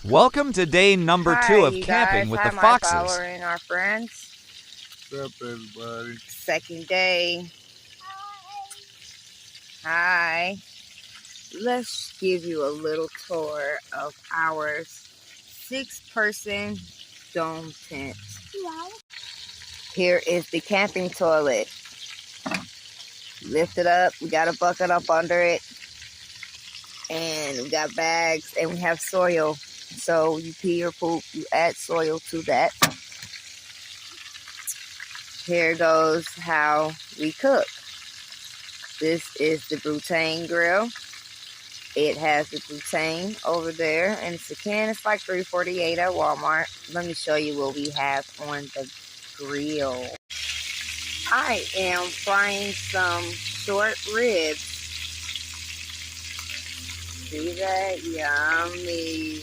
Welcome to day number Hi, 2 of you camping guys. with Hi, the my Foxes. follower and our friends. What's up, everybody? Second day. Hi. Let's give you a little tour of our 6-person dome tent. Here is the camping toilet. Lift it up. We got a bucket up under it. And we got bags and we have soil. So you pee or poop, you add soil to that. Here goes how we cook. This is the butane grill. It has the butane over there, and it's a can. It's like $3.48 at Walmart. Let me show you what we have on the grill. I am frying some short ribs. See that? Yummy.